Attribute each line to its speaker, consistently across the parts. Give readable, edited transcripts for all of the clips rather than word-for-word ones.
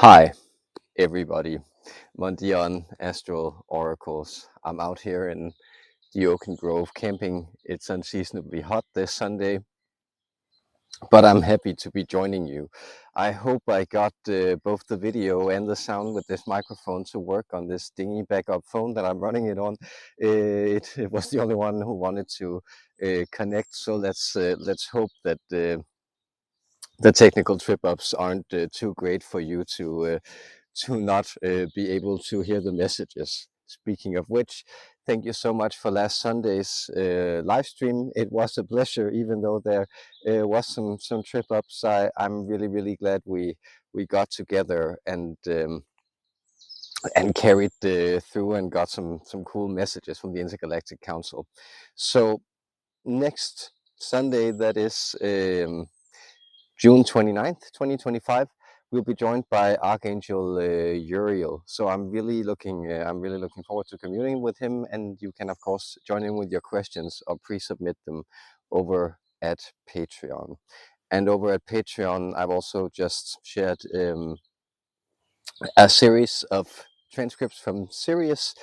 Speaker 1: Hi, everybody. Mondion Astral Oracles. I'm out here in the Oaken Grove camping. It's unseasonably hot this Sunday, but I'm happy to be joining you. I hope I got both the video and the sound with this microphone to work on this dingy backup phone that I'm running it on. It was the only one who wanted to connect, so let's hope that the technical trip-ups aren't too great for you to not be able to hear the messages. Speaking of which, thank you so much for last Sunday's live stream. It was a pleasure, even though there was some trip-ups. I'm really glad we got together and carried through and got some cool messages from the Intergalactic Council. So next Sunday, that is June 29th, 2025, we'll be joined by Archangel Uriel. So I'm really looking forward to communing with him, and you can of course join in with your questions or pre-submit them over at Patreon. And over at Patreon, I've also just shared a series of transcripts from Sirius,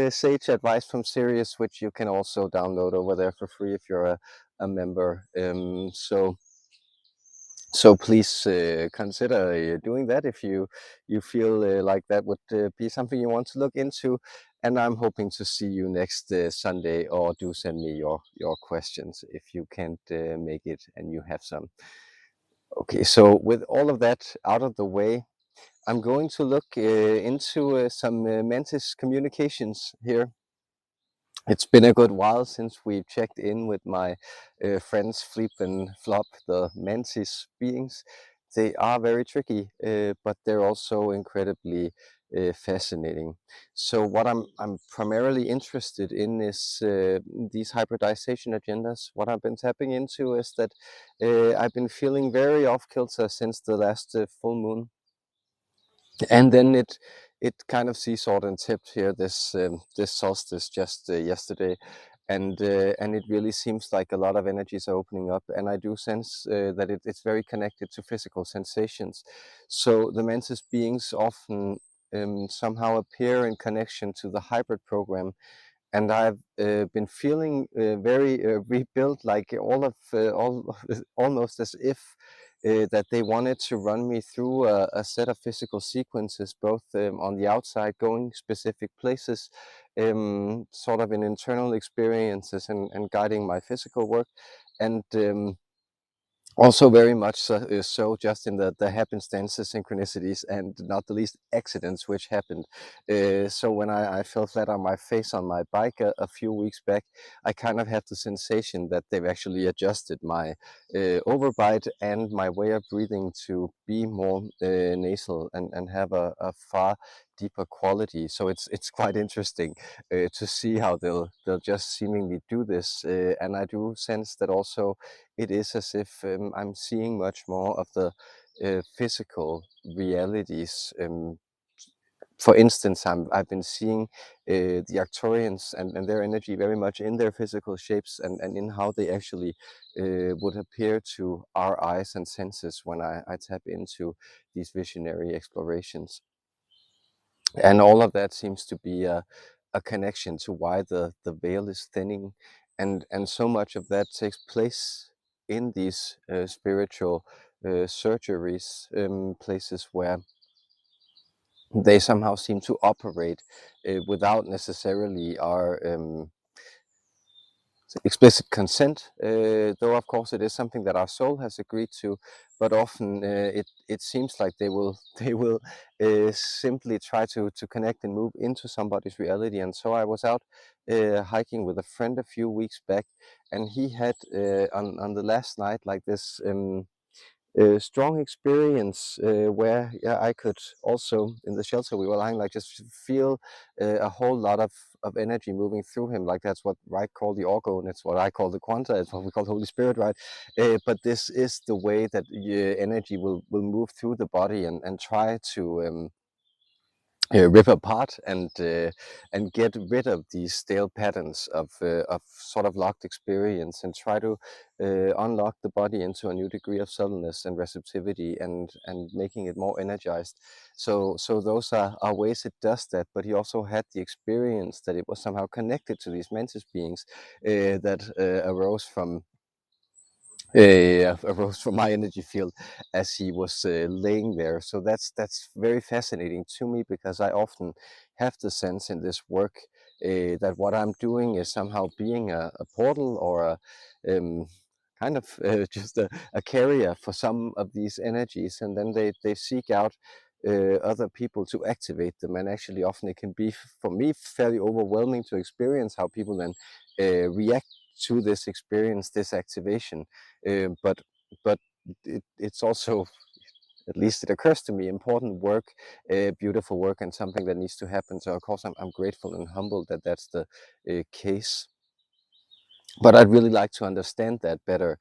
Speaker 1: sage advice from Sirius, which you can also download over there for free if you're a member. So please consider doing that if you feel like that would be something you want to look into. And I'm hoping to see you next Sunday, or do send me your questions if you can't make it and you have some. Okay, so with all of that out of the way, I'm going to look into some Mantis communications here. It's been a good while since we checked in with my friends Phleep and Phlopp, the Mantis beings. They are very tricky, but they're also incredibly fascinating. So what I'm primarily interested in is these hybridization agendas. What I've been tapping into is that I've been feeling very off kilter since the last full moon, and then it kind of seesawed and tipped here this solstice just yesterday, and it really seems like a lot of energies are opening up, and I do sense that it's very connected to physical sensations. So the Mantis beings often somehow appear in connection to the hybrid program, and I've been feeling very rebuilt, like all almost as if that they wanted to run me through a set of physical sequences, both on the outside, going specific places, sort of in internal experiences, and guiding my physical work, and also very much so just in the happenstances, synchronicities, and not the least accidents which happened. So when I fell flat on my face on my bike a few weeks back, I kind of had the sensation that they've actually adjusted my overbite and my way of breathing to be more nasal and have a far deeper quality. So it's quite interesting to see how they'll just seemingly do this, and I do sense that also it is as if I'm seeing much more of the physical realities. For instance, I've been seeing the Arcturians and their energy very much in their physical shapes, and in how they actually would appear to our eyes and senses when I tap into these visionary explorations. And all of that seems to be a connection to why the veil is thinning, and so much of that takes place in these spiritual surgeries, places where they somehow seem to operate without necessarily our explicit consent, though of course it is something that our soul has agreed to, but often it seems like they will they will simply try to connect and move into somebody's reality. And so I was out hiking with a friend a few weeks back, and he had on the last night like this strong experience where, yeah, I could also, in the shelter we were lying, like just feel a whole lot of energy moving through him. Like that's what Wright called the orgo, and it's what I call the quanta. It's what we call the Holy Spirit, right? But this is the way that energy will move through the body and try rip apart and get rid of these stale patterns of sort of locked experience, and try to unlock the body into a new degree of subtleness and receptivity, and making it more energized. So those are ways it does that. But he also had the experience that it was somehow connected to these mantis beings that arose from my energy field as he was laying there. So that's very fascinating to me, because I often have the sense in this work that what I'm doing is somehow being a portal, or a kind of just a carrier for some of these energies, and then they seek out other people to activate them. And actually often it can be, for me, fairly overwhelming to experience how people then react to this experience, this activation. But it's also, at least it occurs to me, important work, beautiful work, and something that needs to happen. So of course I'm grateful and humbled that that's the case. But I'd really like to understand that better,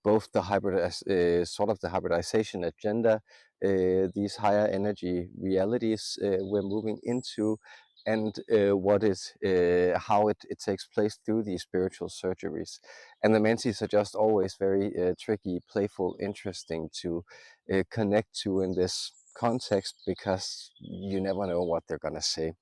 Speaker 1: both the sort of the hybridization agenda, these higher energy realities we're moving into, and how it takes place through these spiritual surgeries. And the Mantes are just always very tricky, playful, interesting to connect to in this context, because you never know what they're gonna say.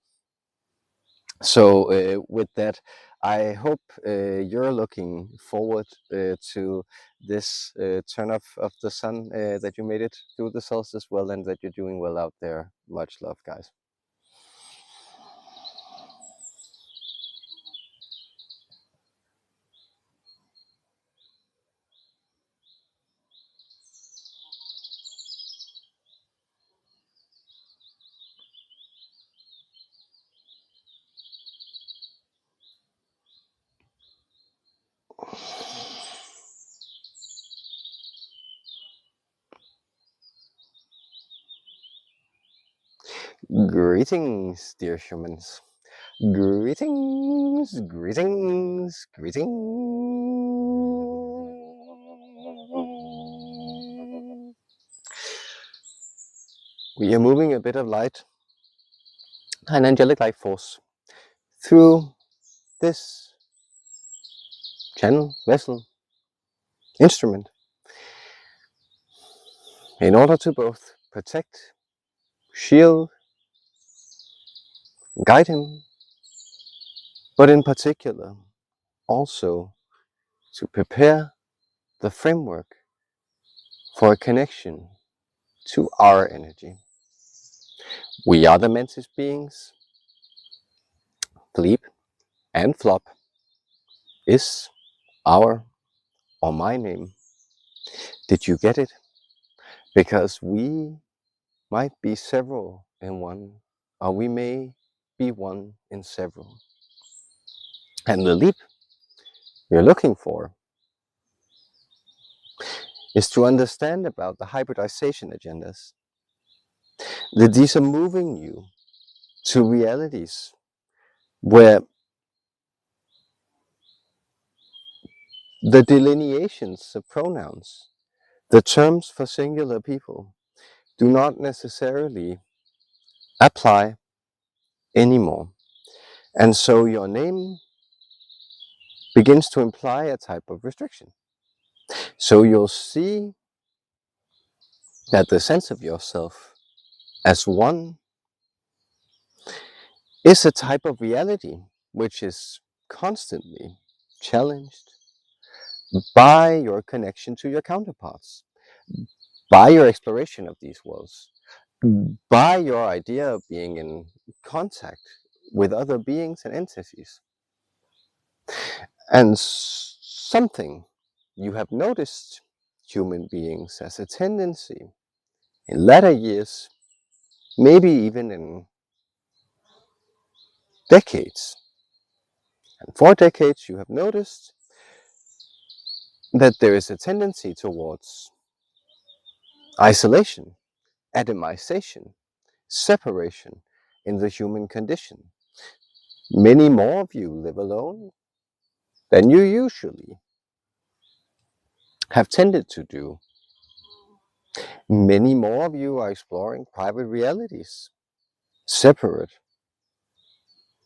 Speaker 1: So with that, I hope you're looking forward to this turn of the sun, that you made it through the solstice well, and that you're doing well out there. Much love, guys. Greetings, dear humans. Greetings, greetings, greetings. We are moving a bit of light, an angelic light force, through this channel, vessel, instrument, in order to both protect, shield, guide him, but in particular also to prepare the framework for a connection to our energy. We are the Mantis beings. Phleep and Phlopp is our or my name. Did you get it? Because we might be several in one, or we may be one in several. And the leap you're looking for is to understand about the hybridization agendas, that these are moving you to realities where the delineations of pronouns, the terms for singular people, do not necessarily apply anymore. And so your name begins to imply a type of restriction. So you'll see that the sense of yourself as one is a type of reality which is constantly challenged by your connection to your counterparts, by your exploration of these worlds, by your idea of being in contact with other beings and entities. And something you have noticed, human beings, as a tendency in latter years, maybe even in decades, and for decades you have noticed that there is a tendency towards isolation, atomization, separation in the human condition. Many more of you live alone than you usually have tended to do. Many more of you are exploring private realities separate,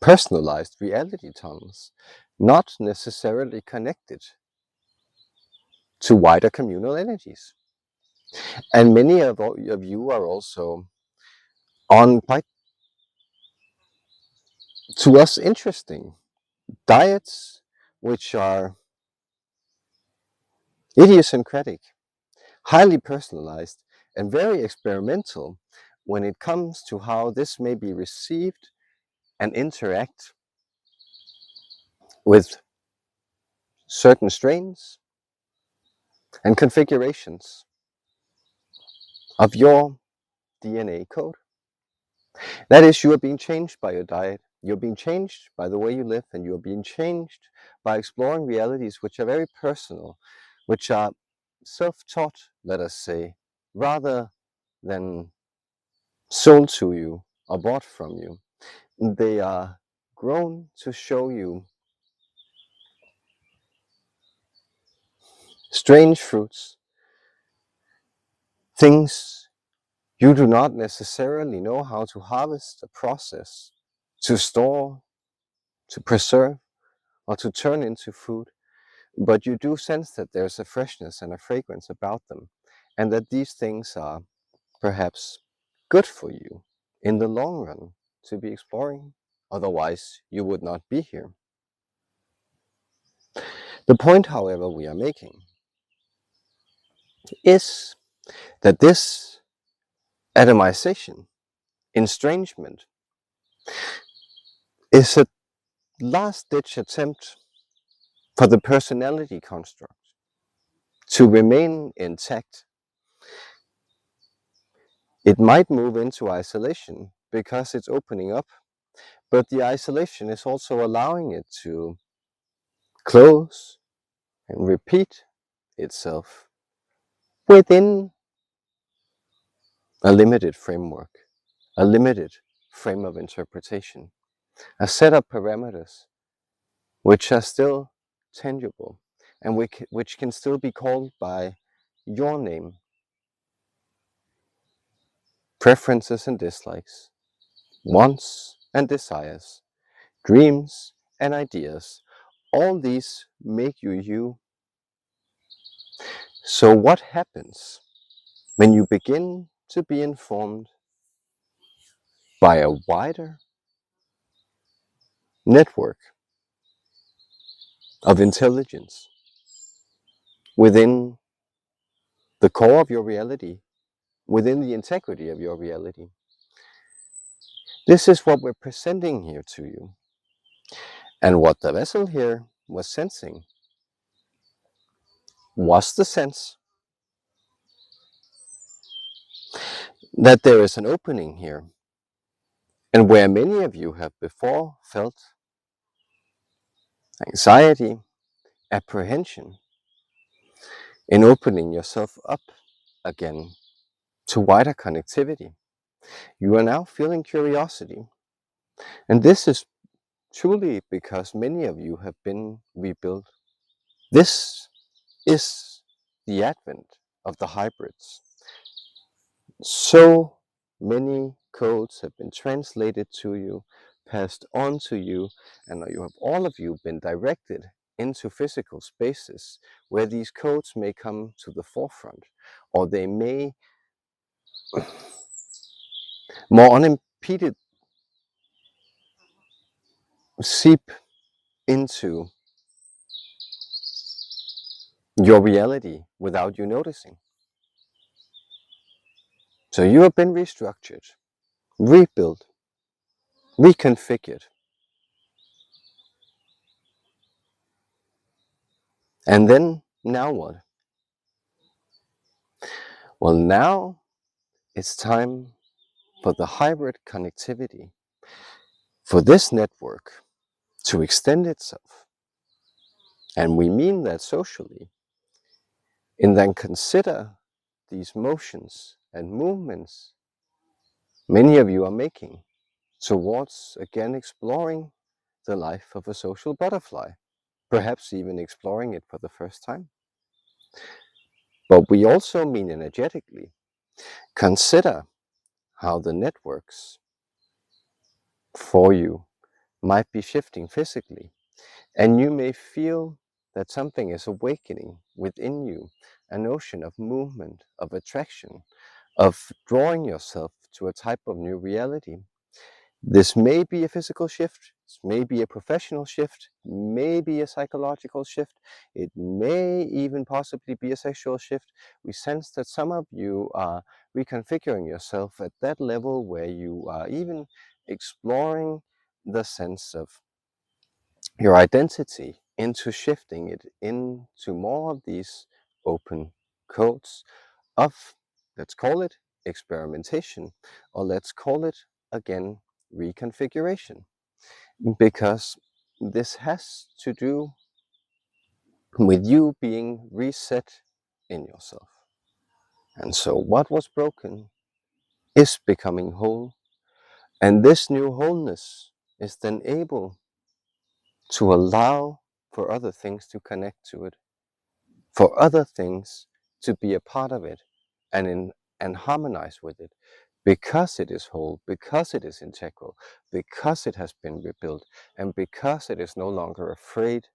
Speaker 1: personalized reality tunnels, not necessarily connected to wider communal energies. And many of you are also on quite, to us, interesting diets which are idiosyncratic, highly personalized, and very experimental when it comes to how this may be received and interact with certain strains and configurations of your DNA code. That is, you are being changed by your diet, you're being changed by the way you live, and you're being changed by exploring realities which are very personal, which are self-taught, let us say, rather than sold to you or bought from you. They are grown to show you strange fruits, things you do not necessarily know how to harvest, to process, to store, to preserve, or to turn into food. But you do sense that there's a freshness and a fragrance about them, and that these things are perhaps good for you in the long run to be exploring. Otherwise, you would not be here. The point, however, we are making is that this atomization, estrangement, is a last-ditch attempt for the personality construct to remain intact. It might move into isolation because it's opening up, but the isolation is also allowing it to close and repeat itself within a limited framework, a limited frame of interpretation, a set of parameters which are still tangible and which can still be called by your name, preferences and dislikes, wants and desires, dreams and ideas. All these make you you. So what happens when you begin to be informed by a wider network of intelligence within the core of your reality, within the integrity of your reality? This is what we're presenting here to you. And what the vessel here was sensing was the sense that there is an opening here. And where many of you have before felt anxiety, apprehension in opening yourself up again to wider connectivity, you are now feeling curiosity. And this is truly because many of you have been rebuilt. This is the advent of the hybrids. So many codes have been translated to you, passed on to you, and you have all of you been directed into physical spaces where these codes may come to the forefront, or they may more unimpeded seep into your reality without you noticing. So you have been restructured, rebuilt, reconfigured. And then, now what? Well, now it's time for the hybrid connectivity, for this network to extend itself. And we mean that socially. And then consider these motions and movements many of you are making towards again exploring the life of a social butterfly, perhaps even exploring it for the first time. But we also mean energetically. Consider how the networks for you might be shifting physically, and you may feel that something is awakening within you, a notion of movement, of attraction, of drawing yourself to a type of new reality. This may be a physical shift, this may be a professional shift, may be a psychological shift, it may even possibly be a sexual shift. We sense that some of you are reconfiguring yourself at that level where you are even exploring the sense of your identity into shifting it into more of these open codes of, let's call it experimentation, or let's call it again reconfiguration, because this has to do with you being reset in yourself. And so what was broken is becoming whole, and this new wholeness is then able to allow for other things to connect to it, for other things to be a part of it and harmonize with it, because it is whole, because it is integral, because it has been rebuilt, and because it is no longer afraid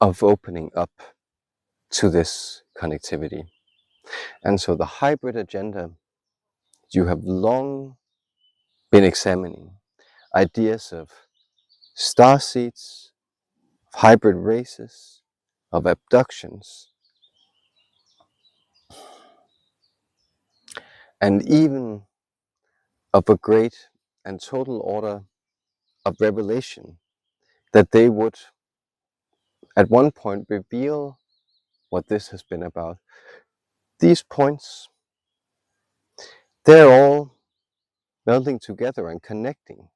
Speaker 1: of opening up to this connectivity. And so the hybrid agenda, you have long been examining ideas of star seeds, of hybrid races, of abductions, and even of a great and total order of revelation, that they would at one point reveal what this has been about. These points, they're all melding together and connecting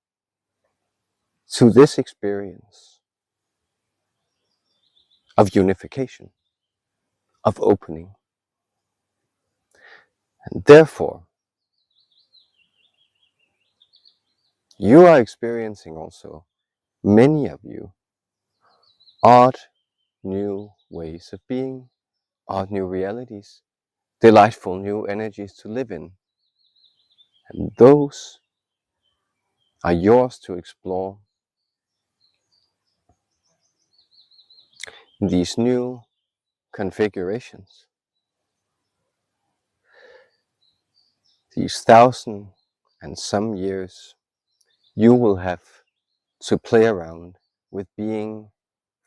Speaker 1: to this experience of unification, of opening. And therefore, you are experiencing also, many of you, odd new ways of being, odd new realities, delightful new energies to live in. And those are yours to explore in these new configurations. These 1,000 and some years, you will have to play around with being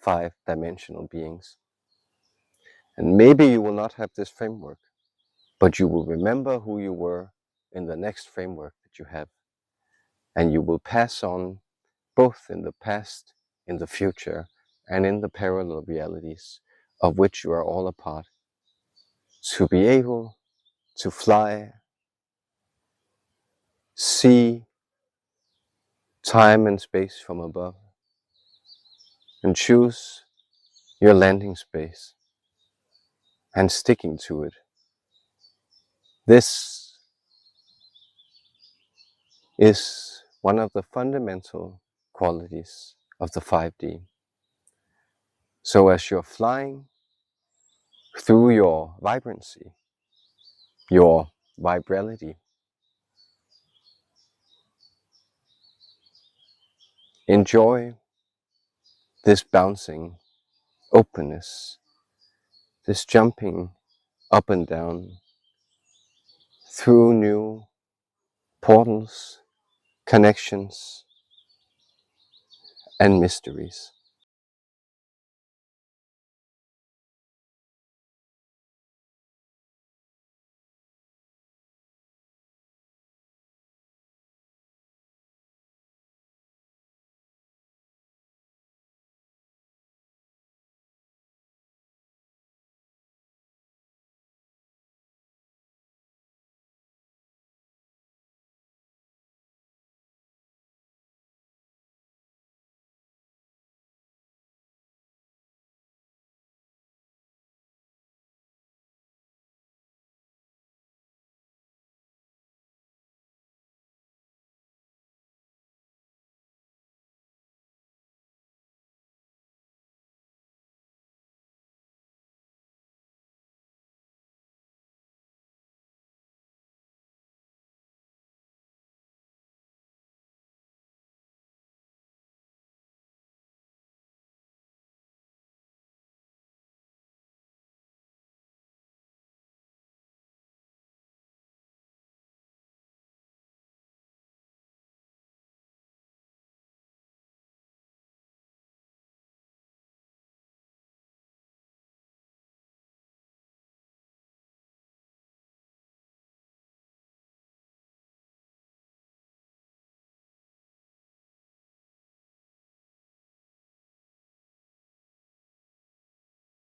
Speaker 1: 5-dimensional beings. And maybe you will not have this framework, but you will remember who you were in the next framework that you have. And you will pass on both in the past, in the future, and in the parallel realities of which you are all a part, to be able to fly, see time and space from above, and choose your landing space and sticking to it. This is one of the fundamental qualities of the 5D. So as you're flying through your vibrancy, your vibrality, enjoy this bouncing openness, this jumping up and down through new portals, connections, and mysteries.